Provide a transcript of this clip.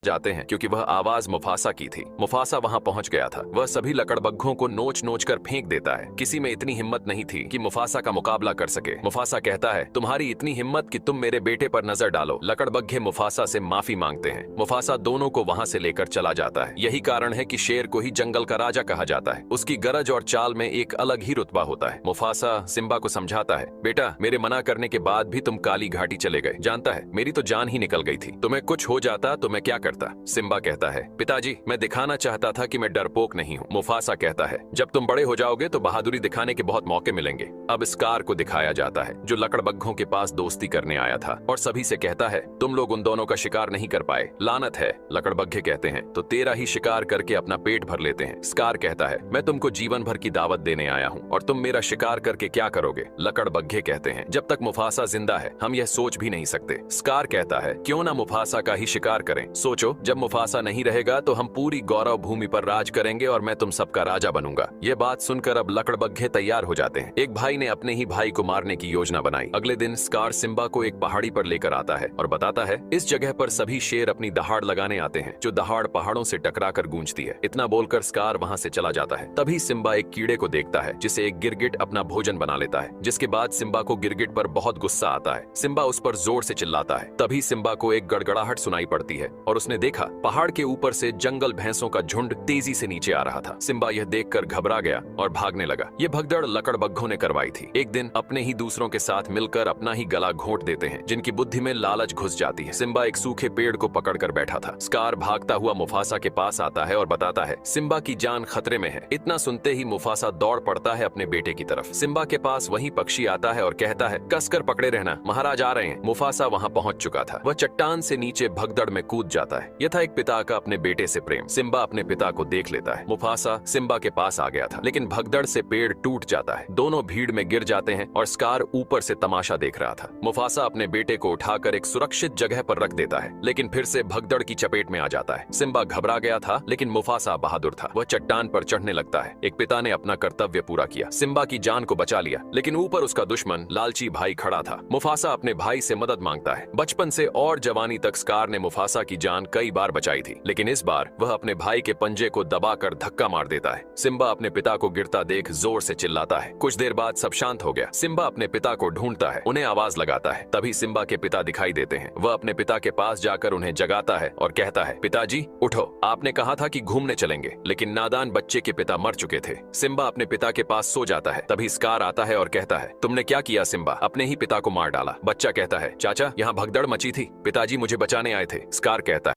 जाते हैं क्योंकि वह आवाज मुफासा की थी। मुफासा वहां पहुंच गया था। वह सभी लकड़बग्घों को नोच नोच कर फेंक देता है। किसी में इतनी हिम्मत नहीं थी कि मुफासा का मुकाबला कर सके। मुफासा कहता है, तुम्हारी इतनी हिम्मत कि तुम मेरे बेटे पर नजर डालो। लकड़बग्घे मुफासा से माफी मांगते हैं। मुफासा दोनों को वहां से लेकर चला जाता है। यही कारण है कि शेर को ही जंगल का राजा कहा जाता है। उसकी गरज और चाल में एक अलग ही रुतबा होता है। मुफासा सिम्बा को समझाता है, बेटा मेरे मना करने के बाद भी तुम काली घाटी चले गए। जानता है मेरी तो जान ही निकल गई थी। तुम्हें कुछ हो जाता तो मैं क्या करता। सिम्बा कहता है, पिताजी मैं दिखाना चाहता था कि मैं डरपोक नहीं हूँ। मुफासा कहता है, जब तुम बड़े हो जाओगे तो बहादुरी दिखाने के बहुत मौके मिलेंगे। अब स्कार को दिखाया जाता है जो लकड़बग्घों के पास दोस्ती करने आया था और सभी से कहता है, तुम लोग उन दोनों का शिकार नहीं कर पाए, लानत है। लकड़बग्घे कहते हैं, तो तेरा ही शिकार करके अपना पेट भर लेते हैं। स्कार कहता है, मैं तुमको जीवन भर की दावत देने आया हूँ और तुम मेरा शिकार करके क्या करोगे। लकड़बग्घे कहते हैं, जब तक मुफासा जिंदा है हम यह सोच भी नहीं सकते। स्कार कहता है, क्यों ना मुफासा का ही शिकार करें। सोचो जब मुफासा नहीं रहेगा तो हम पूरी गौरव भूमि पर राज करेंगे और मैं तुम सबका राजा बनूंगा। ये बात सुनकर अब लकड़बग्घे तैयार हो जाते हैं। एक भाई ने अपने ही भाई को मारने की योजना बनाई। अगले दिन स्कार सिम्बा को एक पहाड़ी पर लेकर आता है और बताता है, इस जगह पर सभी शेर अपनी दहाड़ लगाने आते हैं जो दहाड़ पहाड़ों से टकराकर गूंजती है। इतना बोलकर स्कार वहां से चला जाता है। तभी सिम्बा एक कीड़े को देखता है जिसे एक गिरगिट अपना भोजन बना लेता है, जिसके बाद सिम्बा को गिरगिट पर बहुत गुस्सा आता है। सिम्बा उस पर जोर से चिल्लाता है। तभी सिम्बा को एक गड़गड़ाहट सुनाई पड़ती है और उसने देखा पहाड़ के ऊपर से जंगल भैंसों का झुंड तेजी से नीचे आ रहा था। सिम्बा यह देखकर घबरा गया और भागने लगा। ये भगदड़ लकड़बग्घों ने करवाई थी। एक दिन अपने ही दूसरों के साथ मिलकर अपना ही गला घोंट देते हैं, जिनकी बुद्धि में लालच घुस जाती है। सिम्बा एक सूखे पेड़ को पकड़कर बैठा था। स्कार भागता हुआ मुफासा के पास आता है और बताता है, सिम्बा की जान खतरे में है। इतना सुनते ही मुफासा दौड़ पड़ता है अपने बेटे की तरफ। सिम्बा के पास वही पक्षी आता है और कहता है, कसकर पकड़े रहना, महाराज आ रहे हैं। मुफासा वहां पहुंच चुका था। वह चट्टान से नीचे भगदड़ में कूद जाता है। यह था एक पिता का अपने बेटे से प्रेम। सिम्बा अपने पिता को देख लेता है। मुफासा सिम्बा के पास आ गया था, लेकिन भगदड़ से पेड़ टूट जाता है। दोनों भीड़ में गिर जाते हैं और स्कार ऊपर से तमाशा देख रहा था। मुफासा अपने बेटे को उठाकर एक सुरक्षित जगह पर रख देता है, लेकिन फिर से भगदड़ की चपेट में आ जाता है। सिम्बा घबरा गया था, लेकिन मुफासा बहादुर था। वह चट्टान पर चढ़ने लगता है। एक पिता ने अपना कर्तव्य पूरा किया, सिम्बा की जान को बचा लिया, लेकिन ऊपर उसका दुश्मन लालची भाई खड़ा था। मुफासा अपने भाई से मदद मांगता है। बचपन से और जवानी तक स्कार ने मुफासा की जान कई बार बचाई थी, लेकिन इस बार वह अपने भाई के पंजे को दबाकर धक्का मार देता है। सिम्बा अपने पिता को गिरता देख जोर से चिल्लाता है। कुछ देर बाद सब शांत हो गया। सिम्बा अपने पिता को ढूंढता है, उन्हें आवाज लगाता है। तभी सिम्बा के पिता दिखाई देते हैं। वह अपने पिता के पास जाकर उन्हें जगाता है और कहता है, पिताजी उठो, आपने कहा था कि घूमने चलेंगे, लेकिन नादान बच्चे के पिता मर चुके थे। सिम्बा अपने पिता के पास सो जाता है। तभी स्कार आता है और कहता है, तुमने क्या किया सिम्बा, अपने ही पिता को मार डाला। बच्चा कहता है, चाचा यहाँ भगदड़ मची थी, पिताजी मुझे बचाने आए थे। स्कार कहता है,